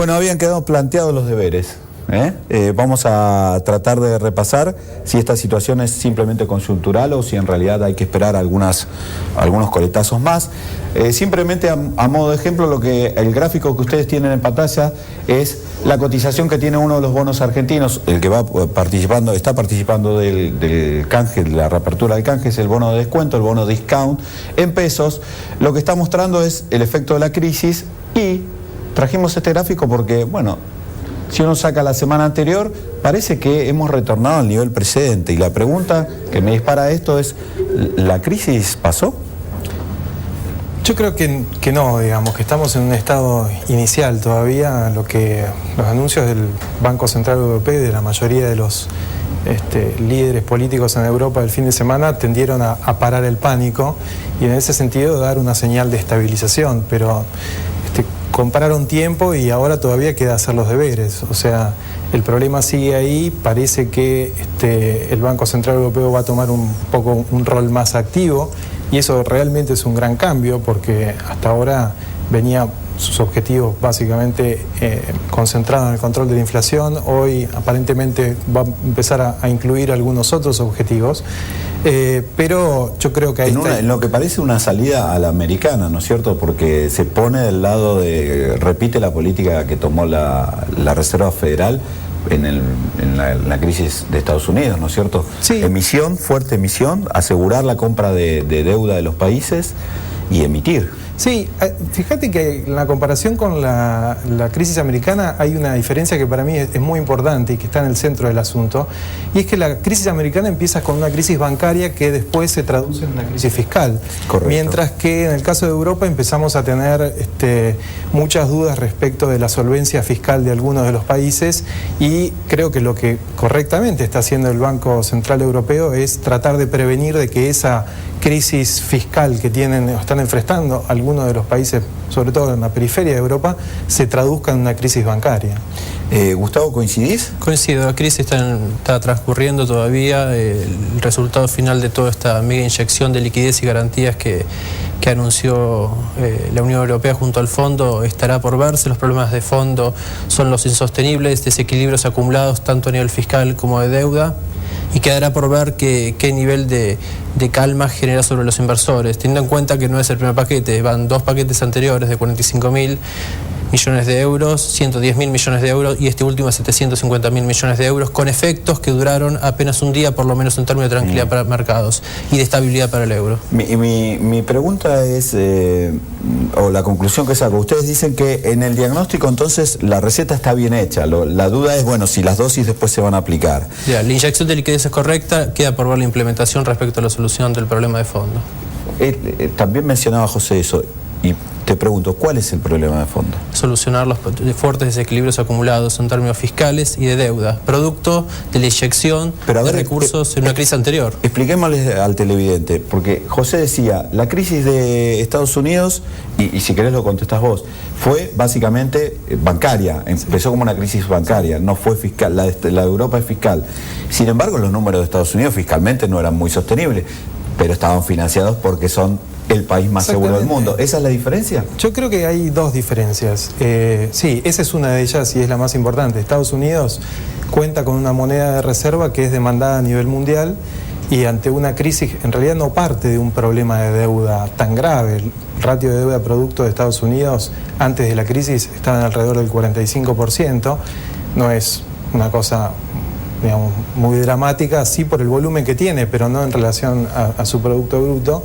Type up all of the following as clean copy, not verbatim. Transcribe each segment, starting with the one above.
Bueno, habían quedado planteados los deberes. Vamos a tratar de repasar si esta situación es simplemente conjuntural o si en realidad hay que esperar algunos coletazos más. Simplemente a modo de ejemplo, el gráfico que ustedes tienen en pantalla es la cotización que tiene uno de los bonos argentinos, el que está participando del canje, de la reapertura del canje, es el bono de descuento, el bono discount en pesos. Lo que está mostrando es el efecto de la crisis y trajimos este gráfico porque, bueno, si uno saca la semana anterior, parece que hemos retornado al nivel precedente. Y la pregunta que me dispara esto es, ¿la crisis pasó? Yo creo que no, digamos, que estamos en un estado inicial todavía. Los anuncios del Banco Central Europeo y de la mayoría de los líderes políticos en Europa del fin de semana tendieron a parar el pánico y en ese sentido dar una señal de estabilización, pero compararon tiempo y ahora todavía queda hacer los deberes. O sea, el problema sigue ahí. Parece que el Banco Central Europeo va a tomar un poco un rol más activo y eso realmente es un gran cambio porque hasta ahora venía sus objetivos básicamente concentrados en el control de la inflación. Hoy aparentemente va a empezar a incluir algunos otros objetivos, pero yo creo que ahí en lo que parece una salida a la americana, ¿no es cierto? Porque se pone del lado repite la política que tomó la Reserva Federal en la crisis de Estados Unidos, ¿no es cierto? Sí. Fuerte emisión, asegurar la compra de deuda de los países y emitir. Sí, fíjate que en la comparación con la crisis americana hay una diferencia que para mí es muy importante y que está en el centro del asunto, y es que la crisis americana empieza con una crisis bancaria que después se traduce en una crisis fiscal. Correcto. Mientras que en el caso de Europa empezamos a tener muchas dudas respecto de la solvencia fiscal de algunos de los países, y creo que lo que correctamente está haciendo el Banco Central Europeo es tratar de prevenir de que esa crisis fiscal que están enfrentando algunos de los países, sobre todo en la periferia de Europa, se traduzca en una crisis bancaria. Gustavo, ¿coincidís? Coincido, la crisis está transcurriendo todavía. El resultado final de toda esta mega inyección de liquidez y garantías que anunció la Unión Europea junto al fondo estará por verse. Los problemas de fondo son los insostenibles, desequilibrios acumulados tanto a nivel fiscal como de deuda, y quedará por ver qué nivel de calma genera sobre los inversores, teniendo en cuenta que no es el primer paquete, van dos paquetes anteriores de 45.000 millones de euros, 110.000 millones de euros y este último 750.000 millones de euros, con efectos que duraron apenas un día, por lo menos en términos de tranquilidad para mercados y de estabilidad para el euro. Mi pregunta es, o la conclusión que saco, ustedes dicen que en el diagnóstico entonces la receta está bien hecha, la duda es, bueno, si las dosis después se van a aplicar. Ya, la inyección de liquidez es correcta, queda por ver la implementación respecto a la solución del problema de fondo. También mencionaba José eso, y te pregunto, ¿cuál es el problema de fondo? Solucionar los fuertes desequilibrios acumulados en términos fiscales y de deuda, producto de la inyección de recursos en una crisis anterior. Expliquémosle al televidente, porque José decía, la crisis de Estados Unidos, y si querés lo contestás vos, fue básicamente bancaria, empezó como una crisis bancaria, no fue fiscal, la de Europa es fiscal. Sin embargo, los números de Estados Unidos fiscalmente no eran muy sostenibles, pero estaban financiados porque son el país más seguro del mundo. ¿Esa es la diferencia? Yo creo que hay dos diferencias. Sí, esa es una de ellas y es la más importante. Estados Unidos cuenta con una moneda de reserva que es demandada a nivel mundial y ante una crisis, en realidad no parte de un problema de deuda tan grave. El ratio de deuda producto de Estados Unidos antes de la crisis estaba alrededor del 45%. No es una cosa, digamos, muy dramática, sí por el volumen que tiene, pero no en relación a su Producto Bruto.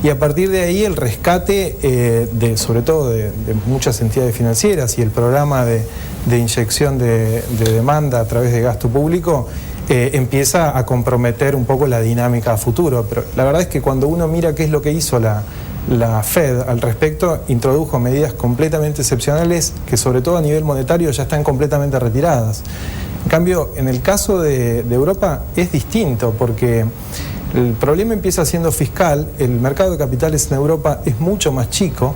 Y a partir de ahí el rescate, sobre todo de muchas entidades financieras y el programa de inyección de demanda a través de gasto público, empieza a comprometer un poco la dinámica a futuro. Pero la verdad es que cuando uno mira qué es lo que hizo la Fed al respecto, introdujo medidas completamente excepcionales que sobre todo a nivel monetario ya están completamente retiradas. En cambio, en el caso de Europa es distinto porque el problema empieza siendo fiscal, el mercado de capitales en Europa es mucho más chico,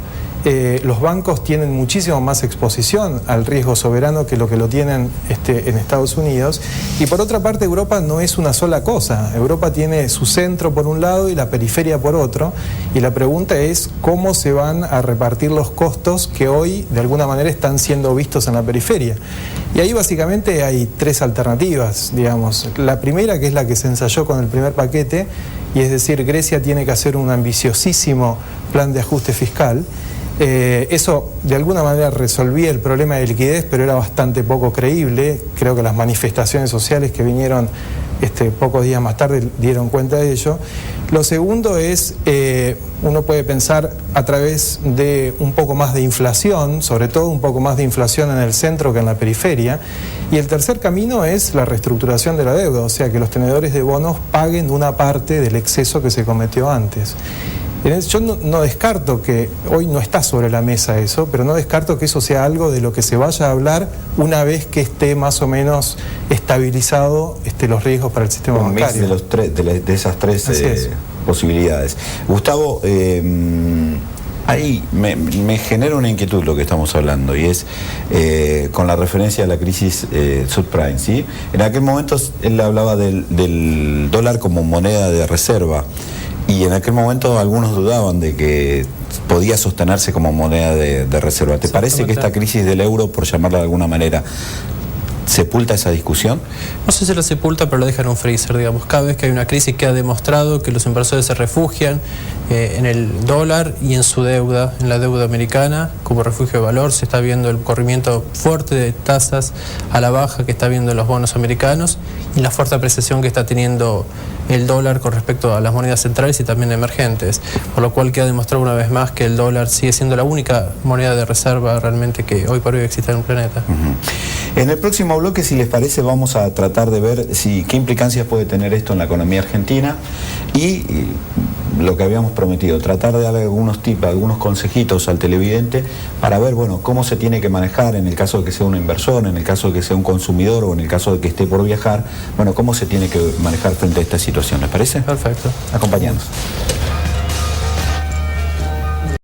los bancos tienen muchísimo más exposición al riesgo soberano que lo tienen en Estados Unidos. Y por otra parte, Europa no es una sola cosa. Europa tiene su centro por un lado y la periferia por otro. Y la pregunta es cómo se van a repartir los costos que hoy de alguna manera están siendo vistos en la periferia. Y ahí básicamente hay tres alternativas, digamos. La primera, que es la que se ensayó con el primer paquete, y es decir, Grecia tiene que hacer un ambiciosísimo plan de ajuste fiscal. Eso de alguna manera resolvía el problema de liquidez, pero era bastante poco creíble. Creo que las manifestaciones sociales que vinieron pocos días más tarde dieron cuenta de ello. Lo segundo es, uno puede pensar a través de un poco más de inflación, sobre todo un poco más de inflación en el centro que en la periferia. Y el tercer camino es la reestructuración de la deuda, o sea, que los tenedores de bonos paguen una parte del exceso que se cometió antes. Yo no descarto que, hoy no está sobre la mesa eso, pero no descarto que eso sea algo de lo que se vaya a hablar una vez que esté más o menos estabilizado los riesgos para el sistema bancario. Un mix de esas tres posibilidades. Gustavo, ahí me genera una inquietud lo que estamos hablando, y es con la referencia a la crisis subprime, ¿sí? En aquel momento él hablaba del dólar como moneda de reserva. Y en aquel momento algunos dudaban de que podía sostenerse como moneda de reserva. ¿Te parece que esta crisis del euro, por llamarla de alguna manera, sepulta esa discusión? No sé si la sepulta, pero la deja en un freezer, digamos. Cada vez que hay una crisis que ha demostrado que los inversores se refugian en el dólar y en su deuda, en la deuda americana, como refugio de valor. Se está viendo el corrimiento fuerte de tasas a la baja que está viendo los bonos americanos y la fuerte apreciación que está teniendo el dólar con respecto a las monedas centrales y también emergentes, por lo cual queda demostrado una vez más que el dólar sigue siendo la única moneda de reserva realmente que hoy por hoy existe en el planeta. En el próximo bloque, si les parece, vamos a tratar de ver qué implicancias puede tener esto en la economía argentina y lo que habíamos prometido, tratar de darle algunos tips, algunos consejitos al televidente para ver, bueno, cómo se tiene que manejar en el caso de que sea un inversor, en el caso de que sea un consumidor o en el caso de que esté por viajar, bueno, cómo se tiene que manejar frente a esta situación, ¿les parece? Perfecto. Acompañanos.